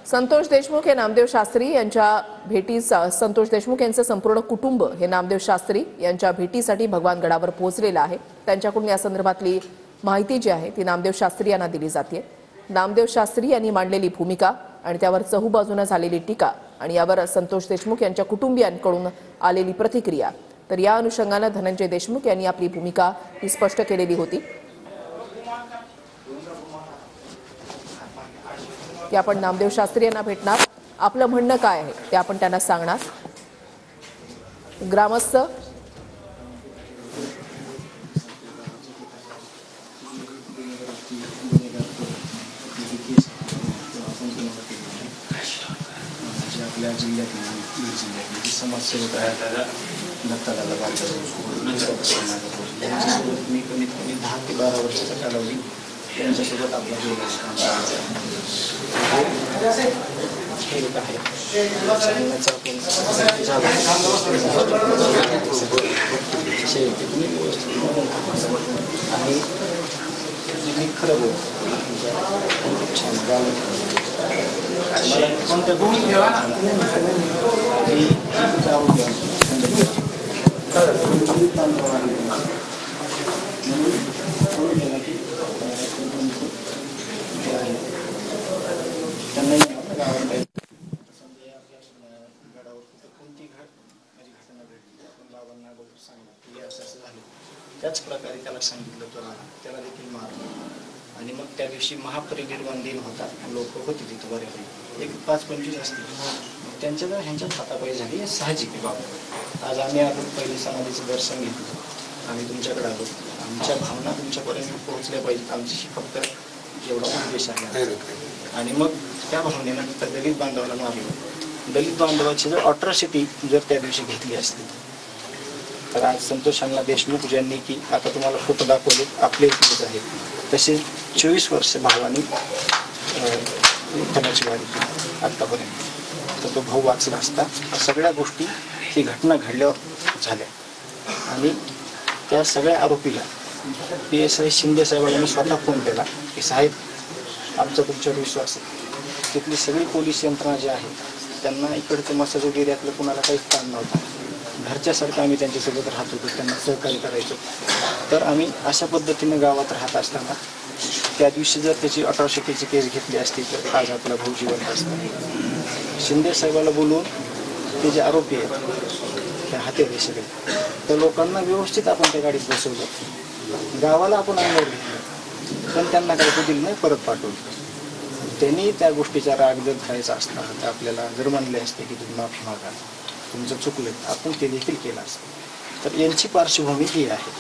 संतोष देशमुख हे नामदेव शास्त्री यांच्या भेटीस संतोष देशमुख यांचे संपूर्ण कुटुंब हे नामदेव शास्त्री यांच्या भेटीसाठी भगवानगडावर पोहोचलेलं आहे। त्यांच्याकडून या संदर्भातली माहिती जी आहे ती नामदेव शास्त्री यांना दिली जाते। नामदेव शास्त्री यांनी मांडलेली भूमिका आणि त्यावर चहूबाजूने झालेली टीका आणि यावर संतोष देशमुख यांच्या कुटुंबियांकडून आलेली प्रतिक्रिया, तर या अनुषंगाने धनंजय देशमुख यांनी आपली भूमिका ही स्पष्ट केलेली होती की आपण नामदेव शास्त्री यांना भेटणार, आपलं म्हणणं काय आहे ते आपण त्यांना सांगणार। ग्रामस्थ आपल्या जिल्ह्यातील समाजसेवक आहेत दत्तादादा यांच्यासोबत मी कमीत कमी 10 ते 12 वर्षाचा कालावधी त्यांच्यासोबत आपला आणि मी खरं बोलतो छान मला कोणत्या गोष्टी त्याच प्रकारे त्याला सांगितलं त्याला देखील मारलं आणि मग त्या दिवशी महापरिनिर्वाण दिन होता, लोक होते तिथे बरेच एक 5-25 असतील, त्यांच्या ह्यांच्यात हातापायी झाली हे साहजिक आहे बाबा। आज आम्ही आलो पहिली समाधीचं दर्शन घेतलं, आम्ही तुमच्याकडे आलो, आमच्या भावना तुमच्यापर्यंत पोहोचल्या पाहिजेत, आमची फक्त एवढा उद्देश आहे। आणि मग त्या भावनेनं दलित बांधवाला मारलं, दलित बांधवाची जर अट्रॉसिटी जर त्या दिवशी घेतली असती तर आज संतोषांना देशमुख ज्यांनी की आता तुम्हाला फोटो दाखवले आपले इथलेच आहेत, तसे 24 वर्ष भावानी विठ्ठलाची वारी केली आत्तापर्यंत, तर तो भाऊ वाचला असता। सगळ्या गोष्टी ही घटना घडल्यावर झाल्या आणि त्या सगळ्या आरोपीला PSI शिंदे साहेबांनी स्वतः फोन केला की साहेब आमचा तुमच्यावर विश्वास आहे। तिथली सगळी पोलीस यंत्रणा जी आहे त्यांना इकडचं मसाज एरियातलं कुणाला काहीच ताण नव्हता, घरच्यासारखं आम्ही त्यांच्यासोबत राहत होतो, त्यांना सहकार्य करायचो। तर आम्ही अशा पद्धतीने गावात राहत असताना त्या दिवशी जर त्याची अट्रॉसिटीची केस घेतली असती तर आज आपला भाऊ जिवंत असता। शिंदे साहेबाला बोलून ते जे आरोपी आहेत ते हाते सगळे, तर लोकांना व्यवस्थित आपण त्या गाडीत बसवलं, गावाला आपण अंगावर घेतलं, पण त्यांना काही दिलं नाही, परत पाठवलं। त्यांनी त्या गोष्टीचा राग जर धरायचा असता तर आपल्याला जर म्हणले असते की तुम्ही माफी मागा, तुमचं चुकलं, आपण ते देखील केलं असतं। तर यांची पार्श्वभूमी ही आहे।